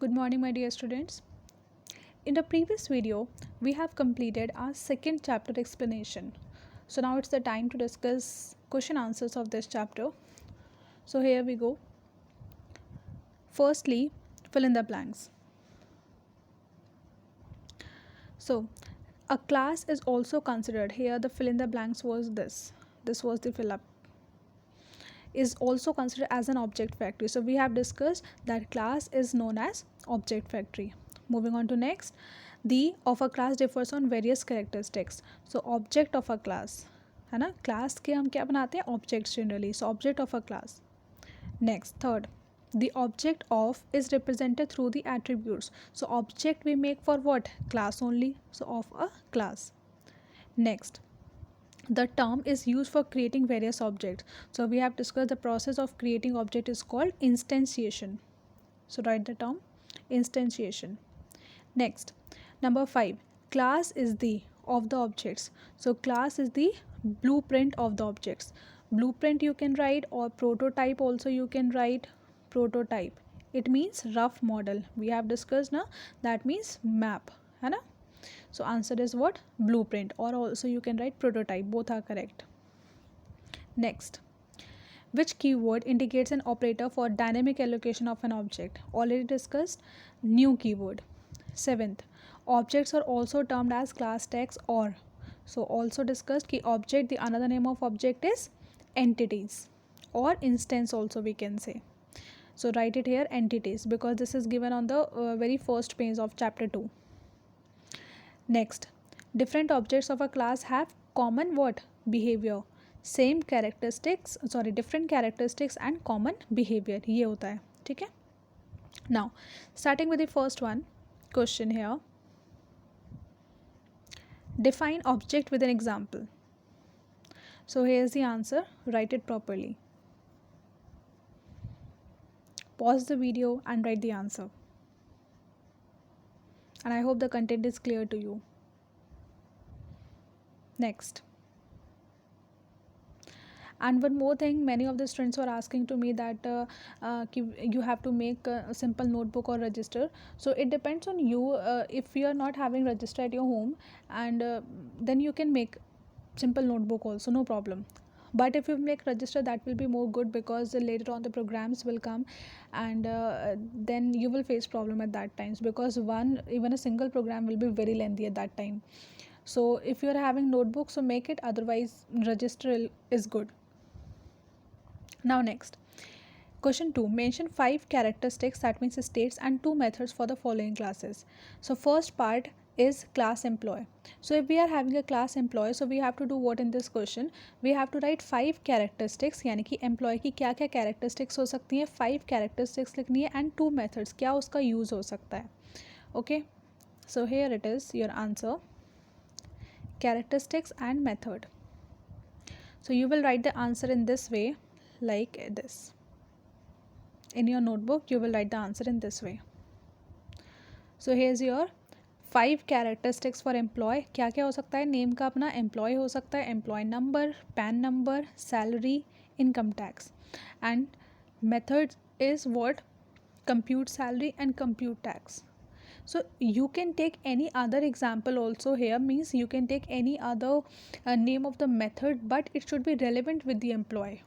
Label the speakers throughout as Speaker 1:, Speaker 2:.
Speaker 1: Good morning, my dear students. In the previous video, we have completed our second chapter explanation. So now it's the time to discuss question answers of this chapter. So here we go. Firstly, fill in the blanks. So a class is also considered, here the fill in the blanks was this. This was the fill up. Is also considered as an object factory. So we have discussed that class is known as object factory. Moving on to next, the of a class differs on various characteristics. So object of a class है ना, class के हम क्या बनाते हैं, objects generally. So object of a class. Next, third, the object of is represented through the attributes. So object we make for what, class only, so of a class. Next, the term is used for creating various objects. So we have discussed the process of creating object is called instantiation. So write the term instantiation. Next, number 5, class is the of the objects. So class is the blueprint of the objects. Blueprint you can write, or prototype also you can write. Prototype, it means rough model. We have discussed now, that means map है ना. So answer is what, blueprint, or also you can write prototype, both are correct. Next, which keyword indicates an operator for dynamic allocation of an object? Already discussed, new keyword. 7th, objects are also termed as class tags or. So also discussed कि object, the another name of object is entities, or instance also we can say. So write it here, entities, because this is given on the very first page of chapter 2. Next, different objects of a class have common what, behavior, same characteristics, different characteristics and common behavior. ये होता है, ठीक है. Now starting with the first one question here, define object with an example. So here's the answer, write it properly. Pause the video and write the answer. And I hope the content is clear to you. Next, and one more thing, many of the students were asking to me that you have to make a simple notebook or register. So it depends on you. If you are not having register at your home, and then you can make simple notebook also, no problem. But if you make register, that will be more good, because later on the programs will come, and then you will face problem at that times, because even a single program will be very lengthy at that time. So if you are having notebook, so make it, otherwise register is good. Now next, question 2, mention 5 characteristics, that means states, and 2 methods for the following classes. So first part is class employee. So if we are having a class employee, so we have to do what in this question, we have to write 5 characteristics, यानी कि employee की क्या क्या characteristics हो सकती हैं, 5 characteristics लिखनी है, and 2 methods, क्या उसका use हो सकता है. Okay, so here it is your answer, characteristics and method. So you will write the answer in this way, like this. In your notebook you will write the answer in this way. So here's your 5 characteristics for employee. क्या क्या हो सकता है, name का अपना employee हो सकता है, employee number, PAN number, salary, income tax, and method is what, compute salary and compute tax. So you can take any other example also here, means you can take any other name of the method, but it should be relevant with the employee.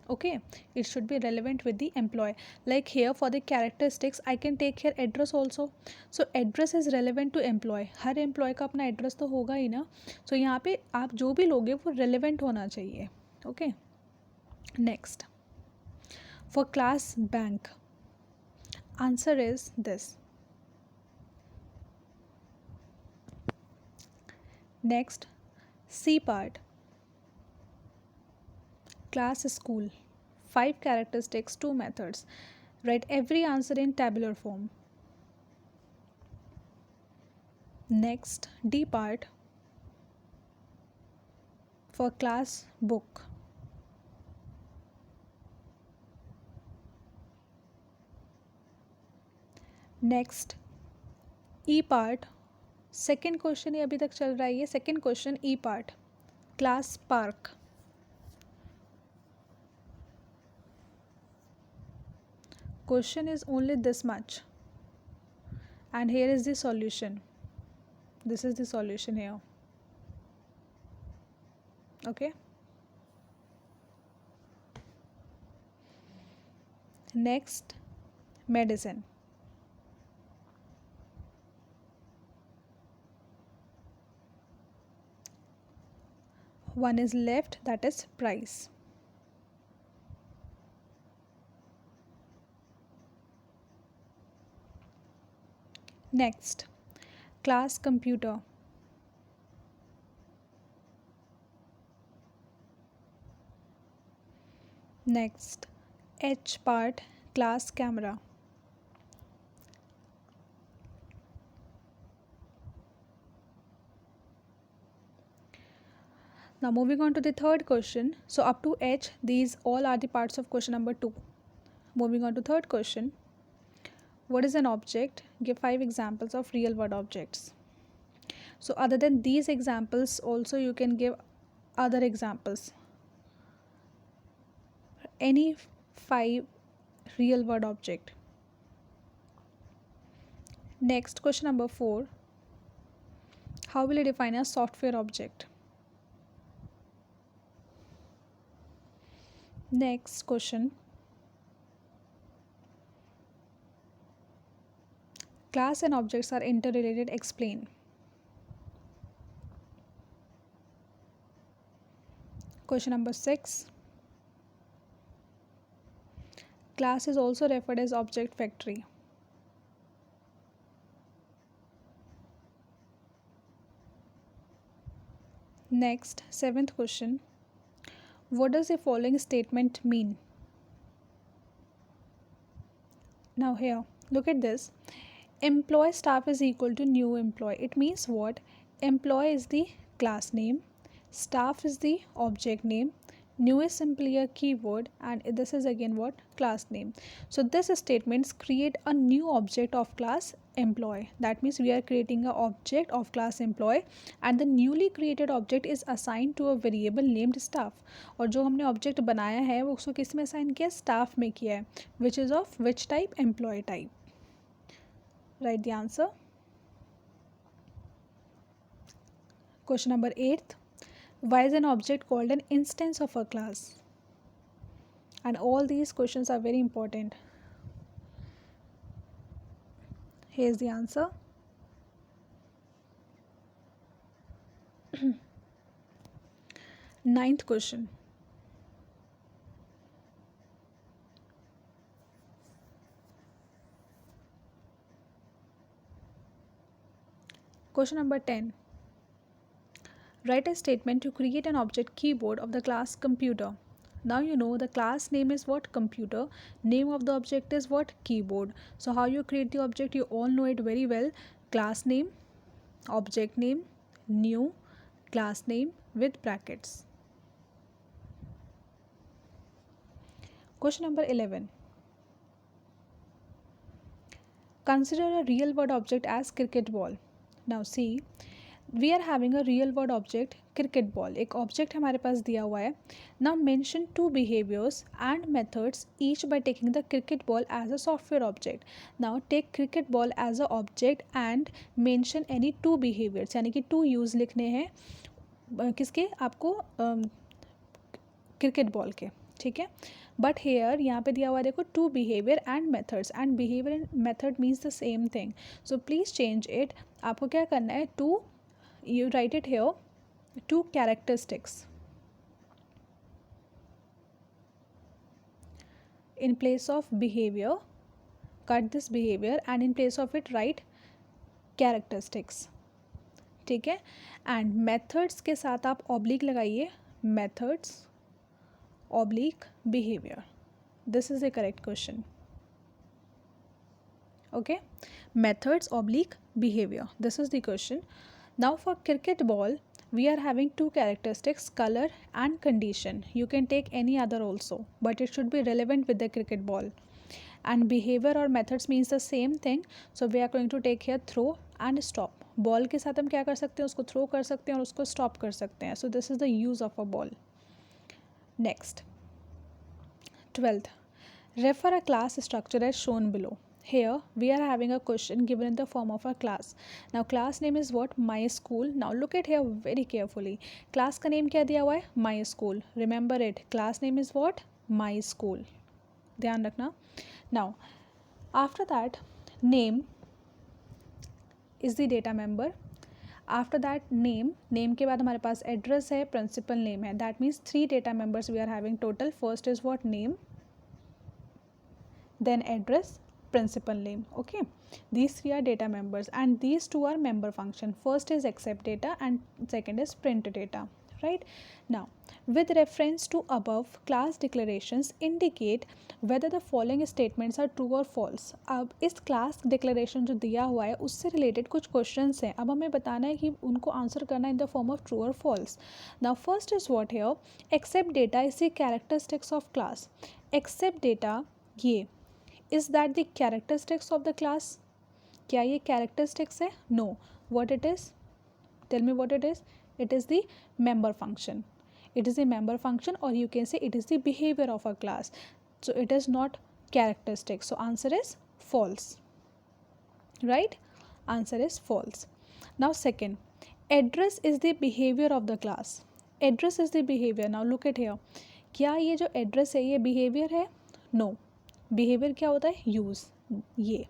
Speaker 1: Okay, it should be relevant with the employee. Like here for the characteristics I can take here address also. So address is relevant to employee. Her employee का अपना address तो होगा ही ना. So यहाँ पे आप जो भी लोगे वो relevant होना चाहिए. Okay, next, for class bank, answer is this. Next, C part, class school, 5 characteristics, 2 methods. Write every answer in tabular form. Next, D part, for class book. Next, E part, second question ये अभी तक चल रहा है, ये second question, E part, class park. Question is only this much. and here is the solution. This is the solution here. Okay. Next, medicine. One is left, that is price. Next, class computer. Next, H part, class camera. Now moving on to the third question. So up to H, these all are the parts of question number 2. Moving on to third question. What is an object? Give 5 examples of real world objects. So other than these examples, also you can give other examples. Any 5 real world object. Next, question number 4. How will you define a software object? Next question. Class and objects are interrelated. Explain. Question number 6. Class is also referred as object factory. Next, 7th question. What does the following statement mean? Now here, look at this. Employee staff is equal to new employee. It means what? Employee is the class name, staff is the object name, new is simply a keyword, and this is again what? Class name. So this statements create a new object of class employee. That means we are creating an object of class employee, and the newly created object is assigned to a variable named staff. और जो हमने object बनाया है वो उसको किस में assign किया? Staff में किया है, which is of which type? Employee type. Write the answer. Question number 8. Why is an object called an instance of a class? And all these questions are very important. Here's the answer. Ninth question. Question number 10. Write a statement to create an object keyboard of the class computer. Now you know the class name is what? Computer. Name of the object is what? Keyboard. So how you create the object? You all know it very well. Class name, object name, new, class name with brackets. Question number 11. Consider a real world object as cricket ball. Now see, we are having a real world object cricket ball. एक object हमारे पास दिया हुआ है. Now mention 2 behaviors and methods each by taking the cricket ball as a software object. Now take cricket ball as a object and mention any 2 behaviors. यानी कि 2 use लिखने हैं किसके? आपको क्रिकेट बॉल के. ठीक है. बट हेयर यहाँ पे दिया हुआ है देखो 2 behaviour and methods, and behaviour and method means the same thing. So please change it. आपको क्या करना है? 2, you write it here, 2 characteristics. In place of behavior, cut this behavior and in place of it write characteristics. ठीक है. And methods के साथ आप oblique लगाइए, methods oblique behaviour. This is the correct question. Okay, methods oblique behavior. This is the question. Now for cricket ball, we are having 2 characteristics, color and condition. You can take any other also, but it should be relevant with the cricket ball. And behavior or methods means the same thing. So we are going to take here throw and stop. Ball के साथ हम क्या कर सकते हैं? उसको throw कर सकते हैं और उसको स्टॉप कर सकते हैं. So this is the use of a ball. Next, 12th. Refer a class structure as shown below. here we are having a question given in the form of a class. Now class name is what? My school. Now look at here very carefully. Class का name क्या दिया हुआ है? My school. Remember it. Class name is what? My school. ध्यान रखना. Now after that, name is the data member. After that name के बाद हमारे पास एड्रेस है, प्रिंसिपल नेम है. That means 3 data members we are having total. First is what? Name, then address, principal name. Okay, these 3 are data members and these 2 are member function. First is accept data and second is print data. Right now, with reference to above, class declarations indicate whether the following statements are true or false. अब इस class declaration जो दिया हुआ है उससे related कुछ questions हैं. अब हमें बताना है कि उनको answer करना in the form of true or false. Now first is what here? Accept data is the characteristics of class. Accept data ये is that the characteristics of the class? क्या ये characteristics है? No. What it is? Tell me what it is. It is the member function. It is the member function, or you can say it is the behavior of a class. So it is not characteristic. So answer is false. Right? Answer is false. Now second, address is the behavior of the class. Address is the behavior. Now look at here. क्या ये जो address है ये behavior है? No. Behaviour क्या होता है? Use. ये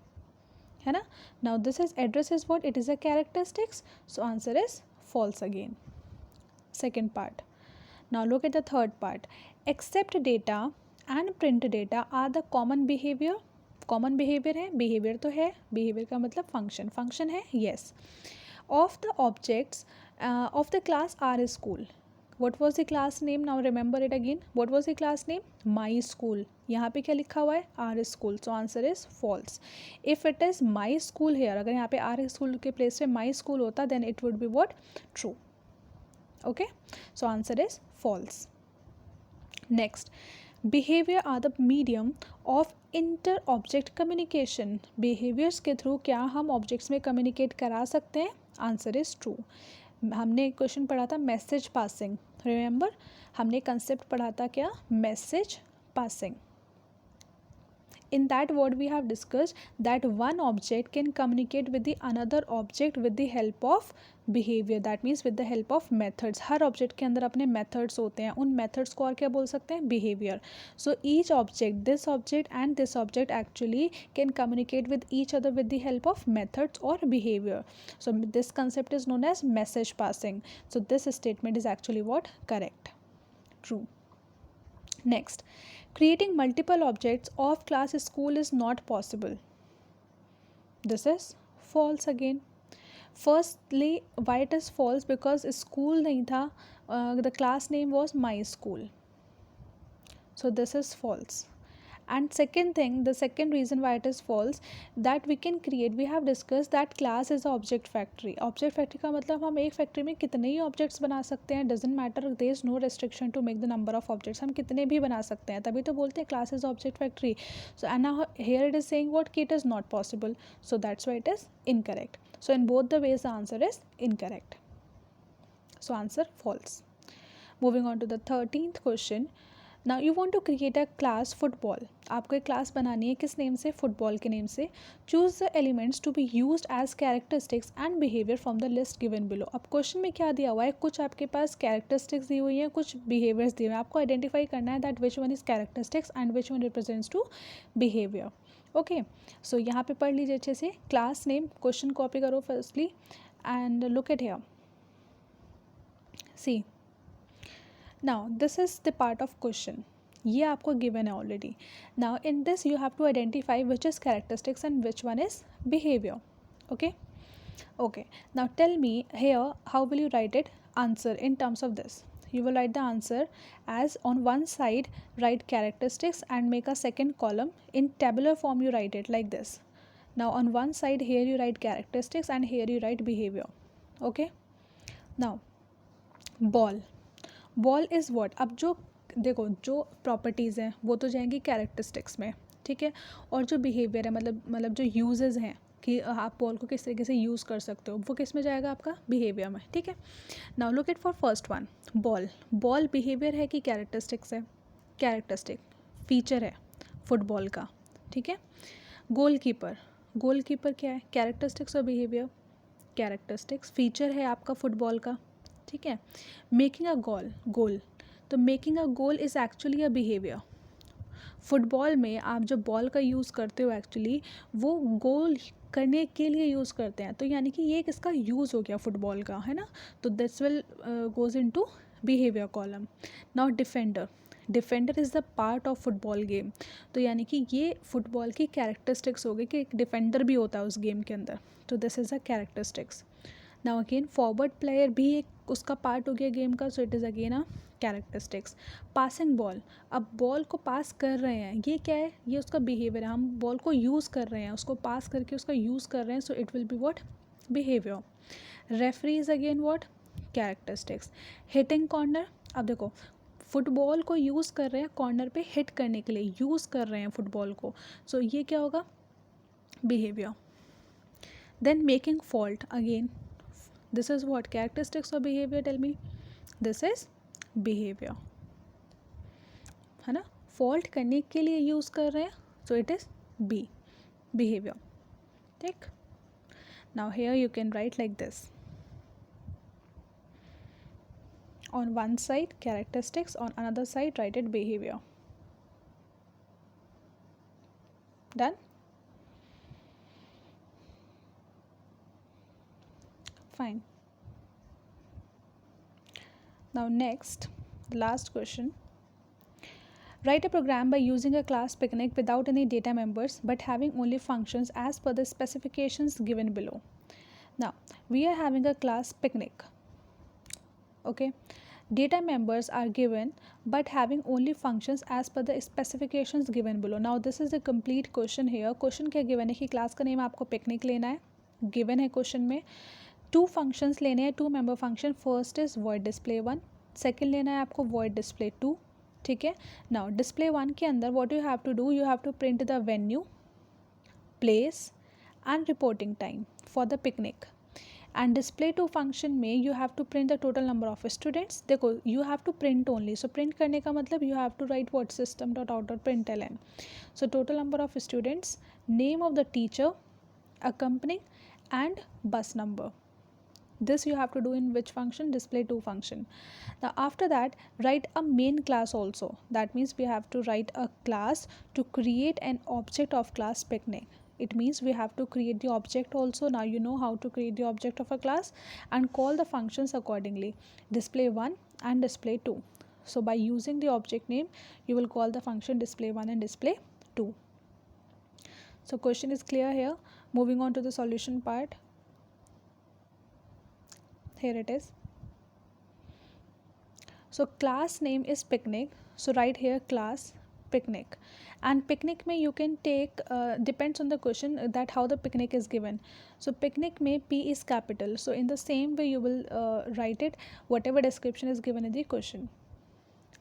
Speaker 1: है ना. Now this is address is what? It is a characteristics. So answer is false again. Second part. Now look at the third part. Accept data and print data are the common behaviour. Common behaviour है, behaviour तो है, behaviour का मतलब function. Function है, yes. Of the objects of the class are school. What was the class name? Now remember it again. What was the class name? My school. यहाँ पे क्या लिखा हुआ है? R school. So answer is false. If it is my school here, अगर यहाँ पे R school के place पे my school होता, then it would be what? True. Okay. So answer is false. Next, behavior are the medium of inter-object communication. Behaviors के through क्या हम objects में communicate करा सकते हैं? Answer is true. हमने क्वेश्चन पढ़ा था मैसेज पासिंग. रिमेंबर, हमने कंसेप्ट पढ़ा था क्या? Message passing. In that word we have discussed that one object can communicate with the another object with the help of behavior. That means with the help of methods. Her object के अंदर अपने methods होते हैं. उन methods को और क्या बोल सकते हैं? Behavior. So each object, this object and this object actually can communicate with each other with the help of methods or behavior. So this concept is known as message passing. So this statement is actually what? Correct. True. Next, creating multiple objects of class school is not possible. This is false again. Firstly, why it is false? Because school नहीं था, the class name was my school. So this is false. And second thing, the second reason why it is false, that we can create, we have discussed that class is a object factory. Object factory का मतलब हम एक factory में कितने ही objects बना सकते हैं. doesn't matter, there is no restriction to make the number of objects. हम कितने भी बना सकते हैं, तभी तो बोलते हैं class is object factory. So and now here it is saying what? It is not possible. So that's why it is incorrect. So in both the ways the answer is incorrect. So answer false. Moving on to the 13th question. Now you want to create a class football. आपको एक class बनानी है किस name से? Football के name से. Choose the elements to be used as characteristics and behaviour from the list given below. अब question में क्या दिया हुआ है? कुछ आपके पास कैरेक्टरिस्टिक्स दी हुई हैं, कुछ बिहेवियर्स दिए हुए हैं. आपको आइडेंटिफाई करना है that which one is characteristics and which one represents to behaviour. Okay, so यहाँ पे पढ़ लीजिए अच्छे से. क्लास नेम, क्वेश्चन कॉपी करो firstly and look at here. See, now this is the part of question. ये आपको गिवन है already. Now in this you have to identify which is characteristics and which one is behaviour. Okay, okay. Now tell me here how will you write it? Answer in terms of this. You will write the answer as on one side write characteristics and make a second column. In tabular form you write it like this. Now on one side here you write characteristics and here you write behavior. Okay. Now ball. Ball is what? अब जो देखो जो properties हैं वो तो जाएंगी characteristics में, ठीक है. और जो बिहेवियर है मतलब जो यूजेस हैं कि आप बॉल को किस तरीके से यूज़ कर सकते हो, वो किस में जाएगा? आपका बिहेवियर में, ठीक है. Now look it for first one. Ball. Ball behaviour है कि कैरेक्टरिस्टिक्स है? कैरेक्टरिस्टिक, फीचर है फुटबॉल का, ठीक है. गोलकीपर, गोलकीपर क्या है? कैरेक्टरिस्टिक्स और बिहेवियर, कैरेक्टरिस्टिक्स फीचर है आपका फुटबॉल का, ठीक है। मेकिंग अ गोल, गोल, तो making a goal is actually a behaviour. Football में आप जब बॉल का यूज़ करते हो एक्चुअली वो गोल करने के लिए यूज़ करते हैं, तो यानी कि ये इसका यूज़ हो गया फुटबॉल का, है ना। तो this will goes into behaviour column. Now defender, defender is the part of football game, तो यानी कि ये फुटबॉल की कैरेक्टरिस्टिक्स हो गई कि एक डिफेंडर भी होता है उस गेम के अंदर, तो this is a characteristics. Now again forward player भी एक उसका पार्ट हो गया गेम का, सो it is again a characteristics. Passing ball, अब बॉल को पास कर रहे हैं, ये क्या है? ये उसका बिहेवियर है, हम बॉल को यूज़ कर रहे हैं, उसको पास करके उसका यूज़ कर रहे हैं, so it will be what? Behaviour. Referee is again what? Characteristics. Hitting corner, अब देखो फुटबॉल को यूज़ कर रहे हैं कॉर्नर पे हिट करने के लिए, यूज़ कर रहे हैं फुटबॉल को, सो ये क्या होगा? Behaviour. Then making fault, again this is what? Characteristics or behavior? Tell me. This is behavior, है ना। फॉल्ट करने के लिए यूज़ कर रहे हैं, so it is B, behaviour, ठीक। Now here you can write like this, on one side characteristics, on another side write it behavior. Done? Fine. Now next, the last question. Write a program by using a class picnic without any data members but having only functions as per the specifications given below. Now we are having a class picnic, okay. Data members are given but having only functions as per the specifications given below. Now this is the complete question here. Question क्या given है कि class का name आपको picnic लेना है, given है question में। To functions लेने हैं, two member function, first is void display 1, second लेना है आपको void display 2, ठीक है। नाउ डिस्प्ले 1 के अंदर what you have to do, you have to print the venue, place and reporting time for the picnic. And display 2 function में you have to print the total number of students. देखो you have to print only, so print करने का मतलब you have to write what system dot out dot print L N. So total number of students, name of the teacher, accompanying and bus number. This you have to do in which function? Display 2 function. Now after that write a main class also. That means we have to write a class to create an object of class picnic. It means we have to create the object also. Now you know how to create the object of a class and call the functions accordingly. Display 1 and display 2. So by using the object name you will call the function display 1 and display 2. So question is clear here. Moving on to the solution part. Here it is. So class name is picnic, so write here class picnic, and picnic may you can take depends on the question that how the picnic is given. So picnic may P is capital, so in the same way you will write it whatever description is given in the question.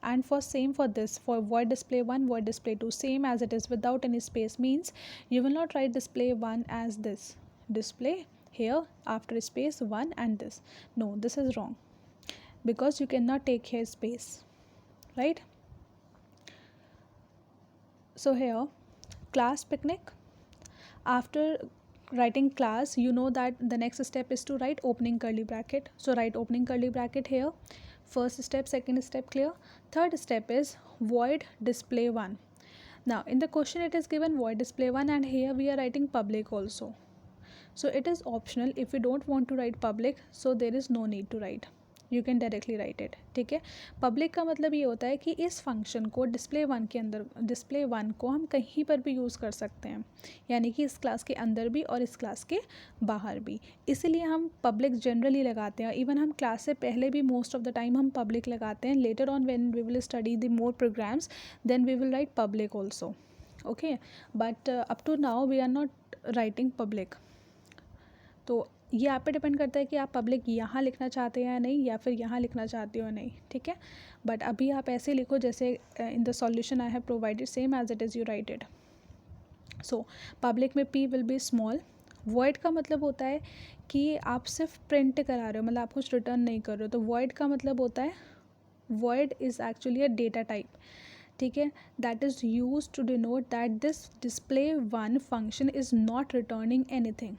Speaker 1: And for same for this, for void display 1, void display 2, same as it is without any space, means you will not write display 1 as this, display here after space 1 and this, no, this is wrong because you cannot take here space, right. So here class picnic, after writing class you know that the next step is to write opening curly bracket, so write opening curly bracket here. First step, second step clear. Third step is void display 1. Now in the question it is given void display 1 and here we are writing public also, so it is optional. If you don't want to write public, so there is no need to write, you can directly write it, ठीक है। Public का मतलब ये होता है कि इस function को डिस्प्ले 1 के अंदर, डिस्प्ले 1 को हम कहीं पर भी यूज़ कर सकते हैं, यानी कि इस क्लास के अंदर भी और इस क्लास के बाहर भी, इसीलिए हम पब्लिक जनरली लगाते हैं। इवन हम क्लास से पहले भी मोस्ट ऑफ द टाइम हम पब्लिक लगाते हैं। Later on when we will study the more programs then we will write public also, okay, but up to now we are not writing public. तो ये आप पे डिपेंड करता है कि आप पब्लिक यहाँ लिखना चाहते हैं या नहीं, या फिर यहाँ लिखना चाहते हो नहीं, ठीक है। बट अभी आप ऐसे लिखो जैसे in the solution I have provided, same as it is you write it. So public में P will be small. Void का मतलब होता है कि आप सिर्फ प्रिंट करा रहे हो, मतलब आप कुछ रिटर्न नहीं कर रहे हो, तो वॉइड का मतलब होता है, void is actually a data type. ठीक है, that is use to denote that this display one function is not returning anything,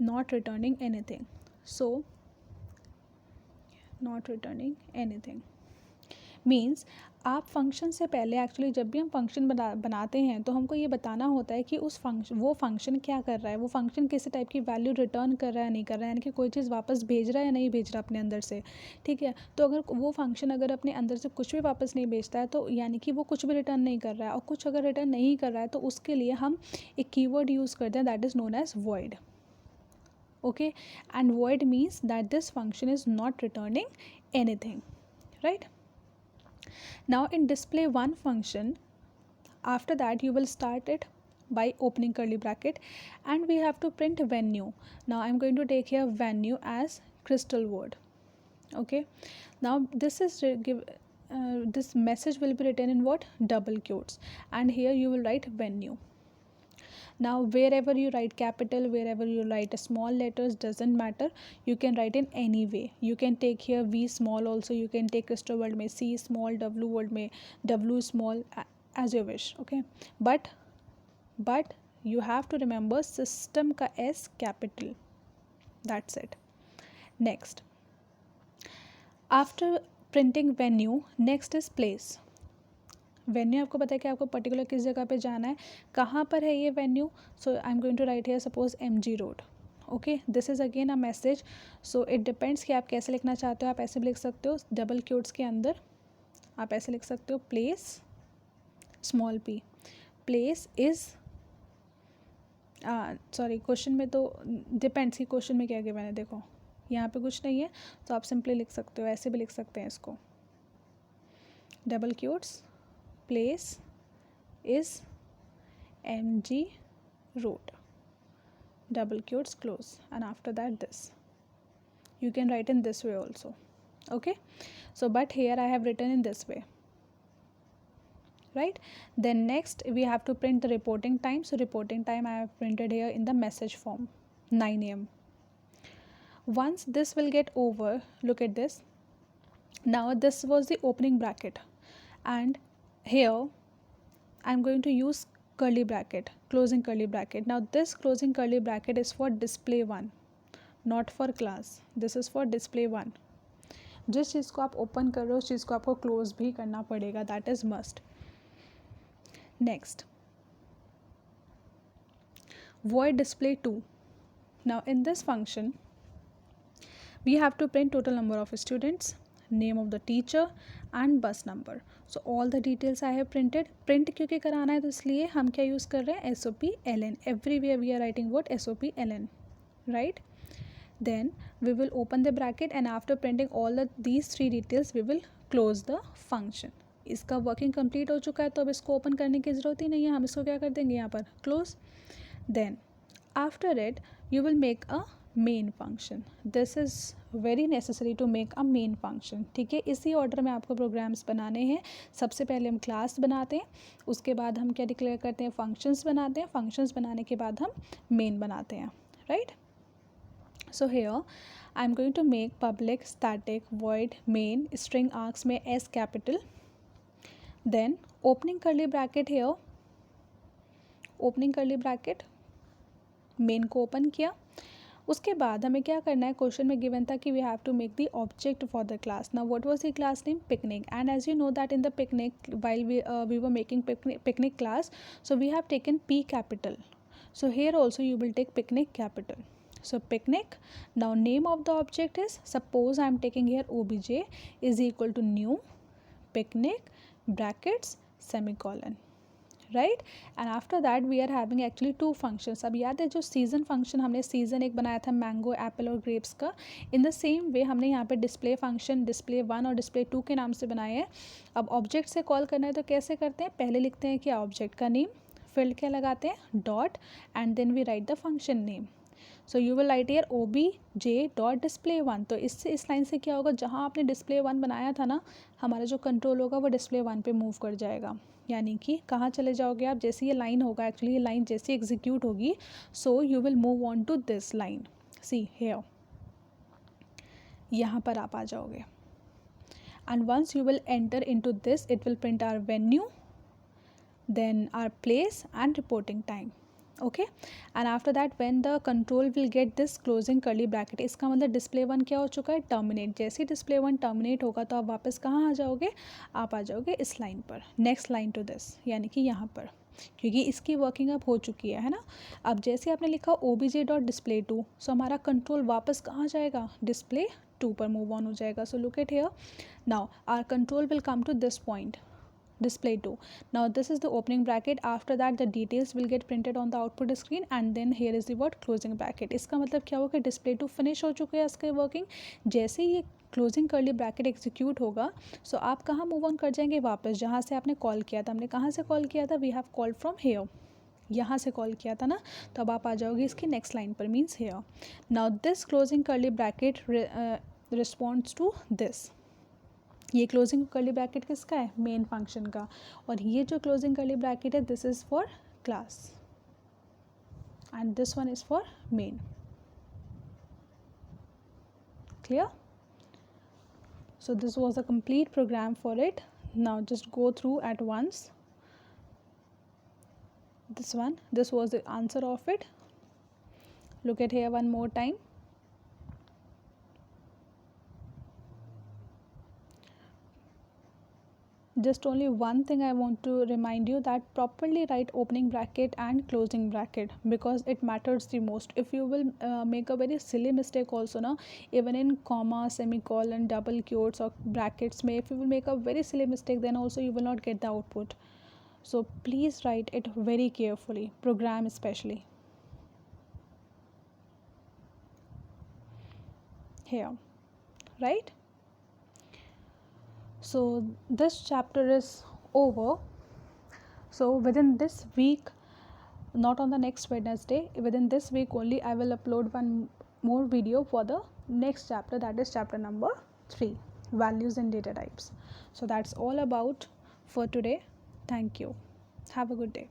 Speaker 1: not returning anything. So not returning anything means आप फंक्शन से पहले एक्चुअली जब भी हम फंक्शन बनाते हैं तो हमको ये बताना होता है कि उस फंक्शन वो फंक्शन क्या कर रहा है, वो फंक्शन किस टाइप की वैल्यू रिटर्न कर रहा है नहीं कर रहा है, यानी कि कोई चीज़ वापस भेज रहा है या नहीं भेज रहा अपने अंदर से, ठीक है। तो अगर वो फंक्शन अगर अपने अंदर से कुछ भी वापस नहीं भेजता है तो यानी कि वो कुछ भी रिटर्न नहीं कर रहा है, और कुछ अगर रिटर्न नहीं कर रहा है तो उसके लिए हम एक कीवर्ड यूज़ करते हैं that is known as void. Okay, and void means that this function is not returning anything, right? Now in display one function, after that you will start it by opening curly bracket, and we have to print venue. Now I'm going to take here venue as crystal word. Okay, now this is this message will be written in what, double quotes, and here you will write venue. Now wherever you write capital, wherever you write small letters, doesn't matter, you can write in any way. You can take here V small also, you can take crystal word में C small, W word में W small, as you wish. Okay, but you have to remember system का S capital, that's it. Next, after printing venue, next is place. Venue आपको पता है कि आपको particular किस जगह पे जाना है, कहाँ पर है ये venue. So I am going to write here suppose MG road. Okay, this is again a message. So it depends कि आप कैसे लिखना चाहते हो. आप ऐसे भी लिख सकते हो डबल क्योट्स के अंदर, आप ऐसे लिख सकते हो place small p, place is sorry question में तो डिपेंड्स कि क्वेश्चन में क्या गिवन है. देखो यहाँ पे कुछ नहीं है तो आप सिंपली लिख सकते हो, ऐसे भी लिख सकते हैं इसको, double quotes place is MG road, double quotes close, and after that this. You can write in this way also. Okay, so but here I have written in this way, right? Then next we have to print the reporting time. So reporting time I have printed here in the message form, 9 AM. Once this will get over, look at this. Now this was the opening bracket, and here I'm going to use curly bracket, closing curly bracket. Now this closing curly bracket is for display one, not for class. This is for display one. जिस चीज़ को आप open कर रहे हो उस चीज़ को आपको close भी करना पड़ेगा, that is must. Next, void display 2. Now in this function we have to print total number of students, name of the teacher and bus number. So all the details I have printed. print क्योंकि कराना है तो इसलिए हम क्या use कर रहे हैं, SOP-LN. everywhere we are writing what, SOP-LN, right? Then we will open the bracket, and after printing all these three details we will close the function. इसका वर्किंग कंप्लीट हो चुका है तो अब इसको ओपन करने की ज़रूरत ही नहीं है, हम इसको क्या कर देंगे यहाँ पर close. Then after it you will make a main function. This is very necessary to make a main function. ठीक है, इसी ऑर्डर में आपको प्रोग्राम्स बनाने हैं. सबसे पहले हम क्लास बनाते हैं, उसके बाद हम क्या डिक्लेयर करते हैं, फंक्शंस बनाते हैं, फंक्शंस बनाने के बाद हम मेन बनाते हैं, right? So here I am going to make public static void main string args में S capital. Then opening curly bracket, here opening curly bracket, main को ओपन किया. उसके बाद हमें क्या करना है, क्वेश्चन में गिवन था कि we have to make the object for the class. Now what was the class name, picnic. And as you know that in the picnic while we were making picnic class, so we have taken P capital. So here also you will take picnic capital. So picnic. Now name of the object is, suppose I am taking here obj is equal to new picnic brackets semicolon, right? And after that we are having actually two functions. अब याद है जो season function हमने season एक बनाया था mango, apple और grapes का, in the same way हमने यहाँ पे display function display 1 और display 2 के नाम से बनाए हैं. अब object से कॉल करना है तो कैसे करते हैं, पहले लिखते हैं क्या, object का नेम, फिल्ड क्या लगाते हैं, dot, and then we write the function name. So you will write here obj.display1. तो इससे इस लाइन से क्या होगा, जहाँ आपने डिस्प्ले 1 बनाया था ना, हमारा जो कंट्रोल होगा वो डिस्प्ले 1 पे मूव कर जाएगा. यानी कि कहाँ चले जाओगे आप, जैसे ये लाइन होगा, एक्चुअली ये लाइन जैसे एग्जीक्यूट होगी, so you will move on to this line. See here, यहाँ पर आप आ जाओगे. and once you will enter into this, it will print our venue, then our place and reporting time. Okay, and after that when the control will get this closing curly bracket, इसका मतलब display one क्या हो चुका है, terminate. जैसे ही display one terminate होगा तो आप वापस कहाँ आ जाओगे, आप आ जाओगे इस लाइन पर, नेक्स्ट लाइन टू दिस, यानी कि यहाँ पर, क्योंकि इसकी वर्किंग अब हो चुकी है ना. अब जैसे आपने लिखा obj.display2, सो हमारा कंट्रोल वापस कहाँ जाएगा, डिस्प्ले 2 पर मूव ऑन हो जाएगा. So look at here, now our control will come to this point, display 2. Now this is the opening bracket, after that the details will get printed on the output screen, and then here is the word closing bracket. इसका मतलब क्या होगा, display 2 finish हो चुके हैं इसके working. जैसे ही ये क्लोजिंग कर्ली ब्रैकेट एग्जीक्यूट होगा, सो आप कहाँ मूव ऑन कर जाएंगे, वापस जहाँ से आपने कॉल किया था. हमने कहाँ से कॉल किया था, we have called from here, यहाँ से कॉल किया था ना, तो अब आप आ जाओगे इसकी नेक्स्ट लाइन पर, means here. Now this closing curly bracket responds to this. ये क्लोजिंग कर्ली ब्रैकेट किसका है, मेन फंक्शन का, और ये जो क्लोजिंग कर्ली ब्रैकेट है this is for class and this one is for main. Clear? So this was a complete program for it. Now just go through at once this one. This was the answer of it. Look at here one more time. Just only one thing I want to remind you, that properly write opening bracket and closing bracket, because it matters the most. If you will make a very silly mistake also now, even in comma, semicolon, double quotes or brackets may, if you will make a very silly mistake, then also you will not get the output. So please write it very carefully, program especially. Here, right? So this chapter is over. So within this week, not on the next Wednesday, within this week only, I will upload one more video for the next chapter, that is chapter number 3, values and data types. So that's all about for today. Thank you. Have a good day.